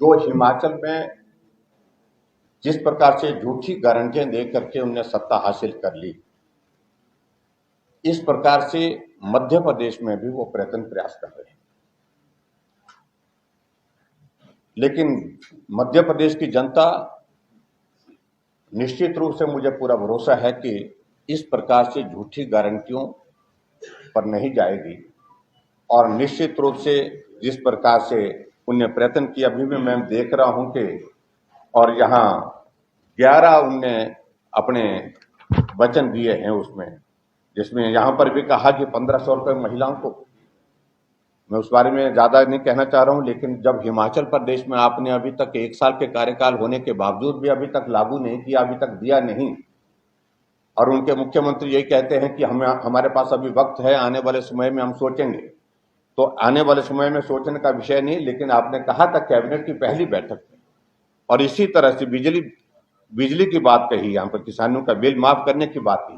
जो हिमाचल में जिस प्रकार से झूठी गारंटियां दे करके उन्होंने सत्ता हासिल कर ली, इस प्रकार से मध्य प्रदेश में भी वो प्रयास कर रहे हैं। लेकिन मध्य प्रदेश की जनता निश्चित रूप से, मुझे पूरा भरोसा है कि इस प्रकार से झूठी गारंटियों पर नहीं जाएगी। और निश्चित रूप से जिस प्रकार से उनने प्रयत्न किया, अभी भी मैं देख रहा हूं कि और यहाँ 11 उनने अपने वचन दिए हैं उसमें, जिसमें यहाँ पर भी कहा कि 1500 रुपये महिलाओं को। मैं उस बारे में ज्यादा नहीं कहना चाह रहा हूं, लेकिन जब हिमाचल प्रदेश में आपने अभी तक 1 साल के कार्यकाल होने के बावजूद भी अभी तक लागू नहीं किया, अभी तक दिया नहीं, और उनके मुख्यमंत्री यही कहते हैं कि हमारे पास अभी वक्त है, आने वाले समय में हम सोचेंगे, तो आने वाले समय में सोचने का विषय नहीं। लेकिन आपने कहा था कैबिनेट की पहली बैठक में, और इसी तरह से बिजली की बात कही, यहाँ पर किसानों का बिल माफ करने की बात की।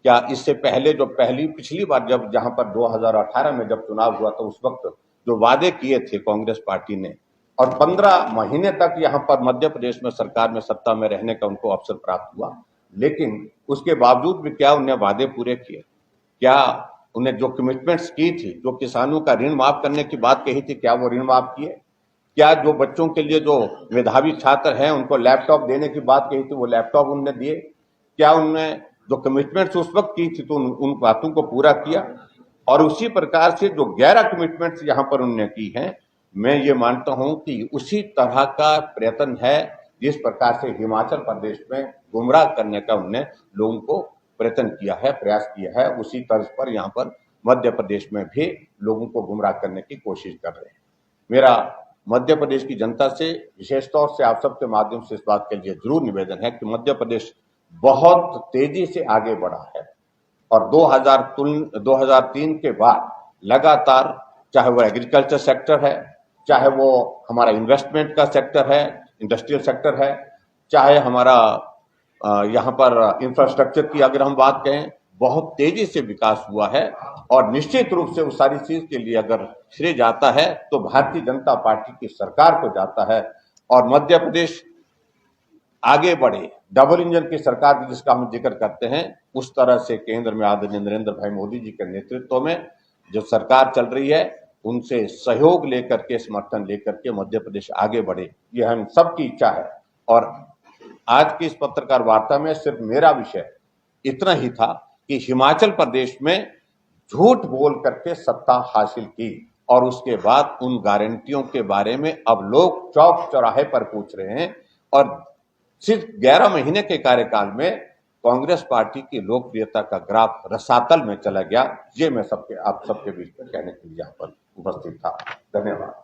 क्या इससे पहले जो पिछली बार जब जहां पर 2018 में जब चुनाव हुआ था, उस वक्त जो वादे किए थे कांग्रेस पार्टी ने, और 15 महीने तक यहाँ पर मध्य प्रदेश में सरकार में सत्ता में रहने का उनको अवसर प्राप्त हुआ, लेकिन उसके बावजूद भी क्या उन्हें वादे पूरे किए? क्या उन्हें जो कमिटमेंट्स की थी, जो किसानों का ऋण माफ करने की बात कही थी, क्या वो ऋण माफ किए? क्या जो बच्चों के लिए जो मेधावी छात्र हैं उनको लैपटॉप देने की बात कही थी, वो लैपटॉप उन्होंने दिए? क्या उन्होंने जो कमिटमेंट्स उस वक्त की थी तो उन बातों को पूरा किया? और उसी प्रकार से जो 11 कमिटमेंट्स यहाँ पर उन्होंने की हैं, मैं ये मानता हूं कि उसी तरह का प्रयत्न है जिस प्रकार से हिमाचल प्रदेश में गुमराह करने का उन्होंने लोगों को प्रयत्न किया है, प्रयास किया है, उसी तर्ज पर यहाँ पर मध्य प्रदेश में भी लोगों को गुमराह करने की कोशिश कर रहे हैं। मेरा मध्य प्रदेश की जनता से विशेष तौर से आप सबके माध्यम से इस बात के लिए जरूर निवेदन है कि मध्य प्रदेश बहुत तेजी से आगे बढ़ा है, और 2003 के बाद लगातार, चाहे वो एग्रीकल्चर सेक्टर है, चाहे वो हमारा इन्वेस्टमेंट का सेक्टर है, इंडस्ट्रियल सेक्टर है, चाहे हमारा यहाँ पर इंफ्रास्ट्रक्चर की अगर हम बात कहें, बहुत तेजी से विकास हुआ है। और निश्चित रूप से उस सारी चीज के लिए अगर श्रेय जाता है तो भारतीय जनता पार्टी की सरकार को जाता है। और मध्य प्रदेश आगे बढ़े, डबल इंजन की सरकार जिसका हम जिक्र करते हैं, उस तरह से केंद्र में आदरणीय नरेंद्र भाई मोदी जी के नेतृत्व में जो सरकार चल रही है, उनसे सहयोग लेकर के, समर्थन लेकर के मध्य प्रदेश आगे बढ़े, ये हम सबकी इच्छा है। और आज की इस पत्रकार वार्ता में सिर्फ मेरा विषय इतना ही था कि हिमाचल प्रदेश में झूठ बोल करके सत्ता हासिल की, और उसके बाद उन गारंटियों के बारे में अब लोग चौक चौराहे पर पूछ रहे हैं। और सिर्फ 11 महीने के कार्यकाल में कांग्रेस पार्टी की लोकप्रियता का ग्राफ रसातल में चला गया। ये मैं आप सबके बीच में कहने के लिए यहाँ पर उपस्थित था। धन्यवाद।